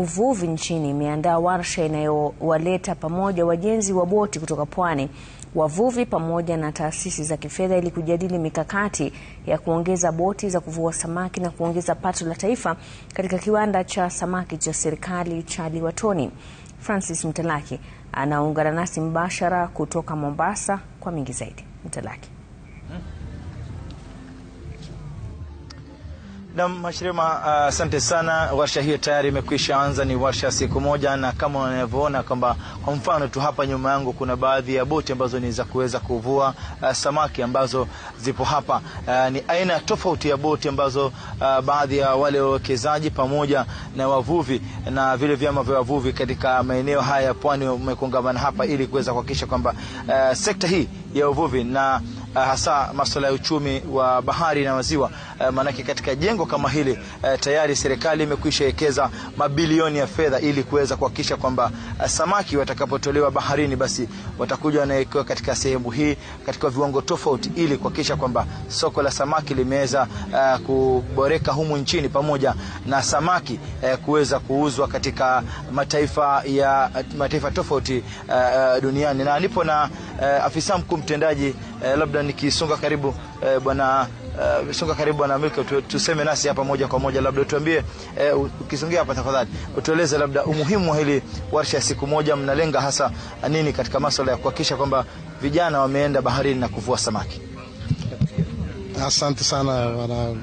Uvuvi nchini imeandaa warsha inayowaleta pamoja wajenzi wa boti kutoka pwani, wavuvi pamoja na taasisi za kifedha ili kujadili mikakati ya kuongeza boti za kuvua samaki na kuongeza pato la taifa katika kiwanda cha samaki cha serikali cha Liwatoni. Francis Mtalaki anaungana nasi mbashara kutoka Mombasa kwa mingi zaidi. Mtalaki. Na Mashirima, asante sana. Warsha hiyo tayari imekwisha anza, ni warsha siku moja, na kama unavyoona kwamba kwa mfano tu hapa nyuma yangu kuna baadhi ya boti ambazo ni za kuweza kuvua samaki ambazo zipo hapa. Ni aina tofauti ya boti ambazo baadhi ya wale wawekezaji pamoja na wavuvi na vile vyama vya wavuvi katika maeneo haya ya pwani wamekongamana hapa ili kuweza kuhakikisha kwamba sekta hii ya uvuvi na hasa masuala ya uchumi wa bahari na maziwa, manake katika jengo kama hili tayari serikali imekwisha wekeza mabilioni ya fedha ili kuweza kuhakikisha kwamba samaki watakapotolewa baharini basi watakuja na kuwa katika sehemu hii katika viwango tofauti ili kuhakikisha kwamba soko la samaki limeweza kuboreka humu nchini pamoja na samaki kuweza kuuzwa katika mataifa tofauti duniani. Na nipo na afisa mkuu mtendaji, labda nikisonga karibu bwana bwana Milka, tuseme nasi hapa moja kwa moja, labda tuambie, ukisongea hapa tafadhali, utueleze labda umuhimu wa hili warsha ya siku moja, mnalenga hasa nini katika masuala ya kuhakikisha kwamba vijana wameenda baharini na kuvua samaki? Asante sana bwana.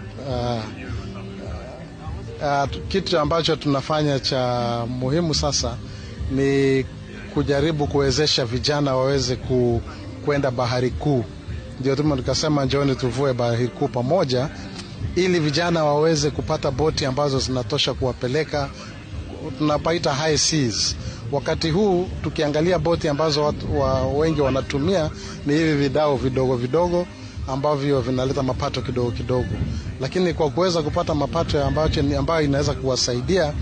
Kitu ambacho tunafanya cha muhimu sasa ni kujaribu kuwezesha vijana waweze kwenda bahari kuu. Ndio tukasema njooni tuvue bahari kuu pamoja, ili vijana waweze kupata boti ambazo zinatosha kuwapeleka, tunapaita high seas. Wakati huu tukiangalia boti ambazo watu wengi wanatumia ni hivi vidao vidogo vidogo ambavyo vinaleta mapato kidogo kidogo, lakini kwa kuweza kupata mapato ambayo inaweza kuwasaidia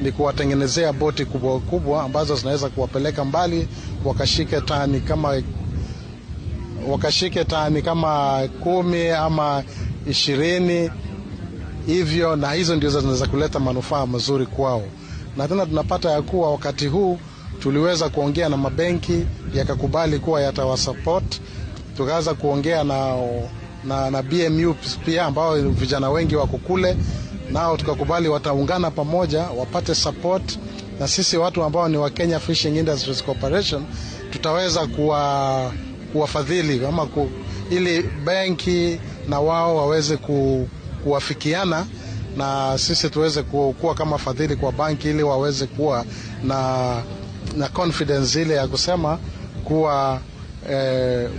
ni kuwatengenezea boti kubwa kubwa ambazo zinaweza kuwapeleka mbali, wakashike tani kama 10 ama 20 hivyo, na hizo ndio zinaweza kuleta manufaa mazuri kwao. Na tena tunapata ya kuwa wakati huu tuliweza kuongea na mabenki yakakubali kuwa yatawasupport. Tukaanza kuongea na BMU pia ambao vijana wengi wako kule, nao tukakubali wataungana pamoja wapate support, na sisi watu ambao ni wa Kenya Fishing Industries Corporation tutaweza kuwafadhili ili benki na wao waweze kuwafikiana na sisi tuweze kuwa kama fadhili kwa banki, ili waweze kuwa na confidence ile ya kusema kuwa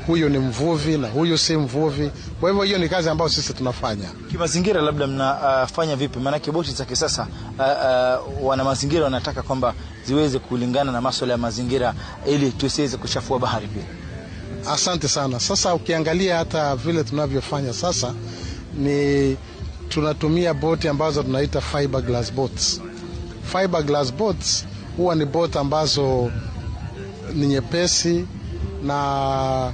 huyu ni mvuvi na huyu si mvuvi. Kwa hivyo hiyo ni kazi ambayo sisi tunafanya. Kimazingira labda mnafanya vipi? Maana boti za kisasa wana mazingira wanataka kwamba ziweze kulingana na masuala ya mazingira ili tusiweze kuchafua bahari pia. Asante sana. Sasa ukiangalia hata vile tunavyofanya sasa ni tunatumia boti ambazo tunaita fiberglass boats. Fiberglass boats huwa ni boti ambazo ni nyepesi na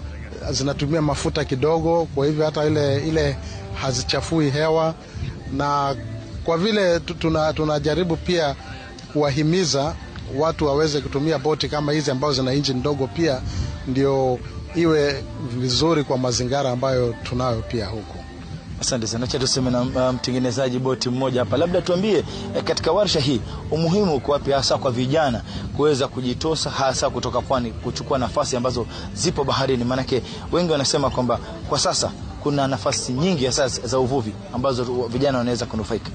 zinatumia mafuta kidogo, kwa hivyo hata ile hazichafui hewa. Na kwa vile tunajaribu pia kuwahimiza watu waweze kutumia boti kama hizi ambazo zina engine ndogo pia, ndio iwe vizuri kwa mazingira ambayo tunayo pia huko. Asante sana. Acha tuseme na mtengenezaji boti mmoja hapa, labda tuambie katika warsha hii umuhimu kwa wapi hasa kwa vijana kuweza kujitosa hasa kutoka pwani kuchukua nafasi ambazo zipo baharini, manake wengi wanasema kwamba kwa sasa kuna nafasi nyingi hasa za uvuvi ambazo vijana wanaweza kunufaika.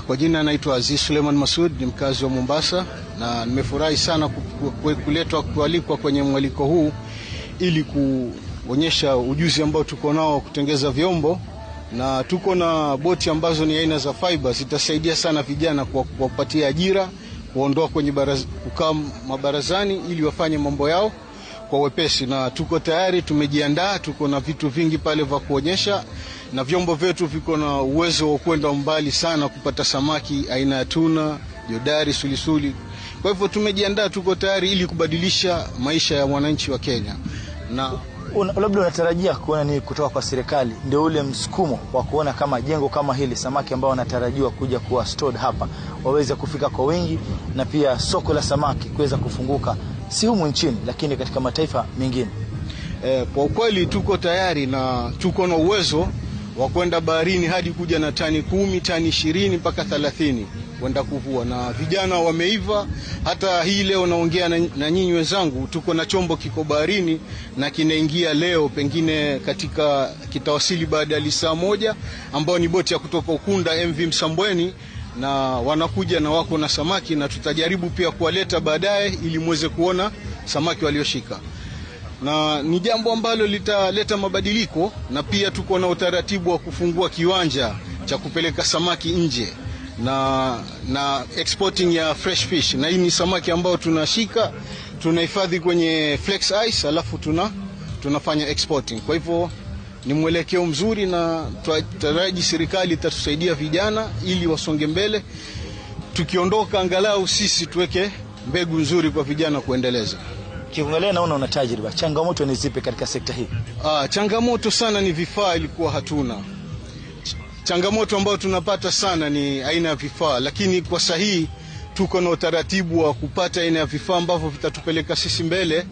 Kwa jina naitwa Aziz Suleiman Masud, ni mkazi wa Mombasa, na nimefurahi sana kualikwa kwenye mwaliko huu ili kuonyesha ujuzi ambao tuko nao kutengeza vyombo, na tuko na boti ambazo ni aina za fiber. Zitasaidia sana vijana kwa kuwapatia ajira, kuondoa kwenye kukaa mabarazani ili wafanye mambo yao kwa wepesi. Na tuko tayari, tumejiandaa, tuko na vitu vingi pale vya kuonyesha, na vyombo vyetu viko na uwezo wa kwenda mbali sana kupata samaki aina ya tuna, jodari, sulisuli. Kwa hivyo tumejiandaa, tuko tayari ili kubadilisha maisha ya mwananchi wa Kenya. Na Labda unatarajia kuona nini kutoka kwa serikali, ndio ule msukumo wa kuona kama jengo kama hili, samaki ambao wanatarajiwa kuja kuwa stored hapa waweze kufika kwa wingi, na pia soko la samaki kuweza kufunguka si humu nchini lakini katika mataifa mengine? Kwa ukweli tuko tayari na tuko na uwezo wa kwenda baharini hadi kuja na tani 10, tani 20 mpaka 30 kwenda kuvua, na vijana wameiva. Hata hii leo naongea na nyinyi wenzangu, tuko na chombo kiko baharini na kinaingia leo, pengine katika kitawasili baada ya saa 1, ambao ni boti ya kutoka Ukunda MV Msambweni, na wanakuja na wako na samaki, na tutajaribu pia kuwaleta baadaye ili muweze kuona samaki walioshika, na ni jambo ambalo litaleta mabadiliko. Na pia tuko na utaratibu wa kufungua kiwanja cha kupeleka samaki nje na exporting ya fresh fish, na hii ni samaki ambao tunashika, tunahifadhi kwenye flex ice, alafu tunafanya exporting. Kwa hivyo ni mwelekeo mzuri, na tutaraji serikali itatusaidia vijana ili wasonge mbele. Tukiondoka angalau sisi tuweke mbegu nzuri kwa vijana kuendeleza. Kiangalia naona una tajriba, changamoto ni zipi katika sekta hii? Changamoto sana ni vifaa, ilikuwa hatuna. Changamoto ambayo tunapata sana ni aina ya vifaa, lakini kwa sahihi tuko na utaratibu wa kupata aina ya vifaa ambavyo vitatupeleka sisi mbele.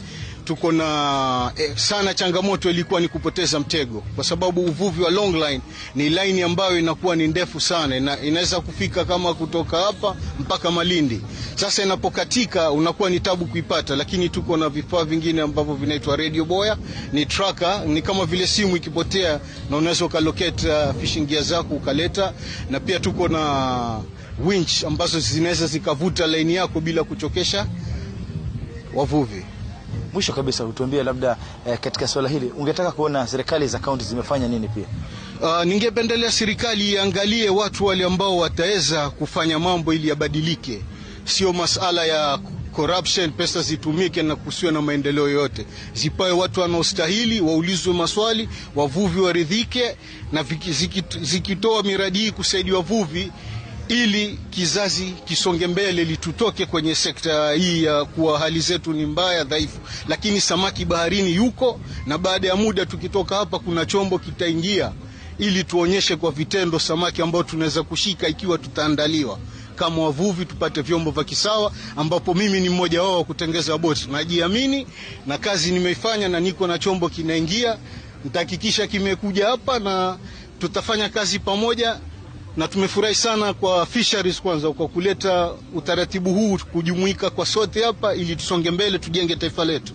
Tuko na sana changamoto ilikuwa ni kupoteza mtego, kwa sababu uvuvi wa long line ni line ambayo inakuwa ni ndefu sana, inaweza kufika kama kutoka hapa mpaka Malindi. Sasa inapokatika unakuwa ni tabu kuipata, lakini tuko na vifaa vingine ambavyo vinaitwa radio boya, ni tracker, ni kama vile simu ikipotea na unaweza ukalocate fishing gear zako ukaleta, na pia tuko na winch ambazo zinaweza zikavuta line yako bila kuchokesha wavuvi. Mwisho kabisa utuambie labda katika swala hili ungetaka kuona serikali za kaunti zimefanya nini pia? Ningependelea serikali iangalie watu wale ambao wataweza kufanya mambo ili yabadilike. Sio masala ya corruption, pesa zitumike na kusiwe na maendeleo yote. Zipawe watu wanaostahili, waulizwe maswali, wavuvi waridhike, na zikitoa miradi hii kusaidia wavuvi ili kizazi kisonge mbele, litutoke kwenye sekta hii ya kuwa hali zetu ni mbaya dhaifu. Lakini samaki baharini yuko, na baada ya muda tukitoka hapa kuna chombo kitaingia ili tuonyeshe kwa vitendo samaki ambao tunaweza kushika ikiwa tutaandaliwa. Kama wavuvi tupate vyombo vya kisawa, ambapo mimi ni mmoja wao kutengeza boti. Najiamini na kazi nimeifanya, na niko na chombo kinaingia, nitahakikisha kimekuja hapa na tutafanya kazi pamoja. Na tumefurahi sana kwa fisheries kwanza kwa kuleta utaratibu huu, kujumuika kwa sote hapa ili tusonge mbele, tujenge taifa letu.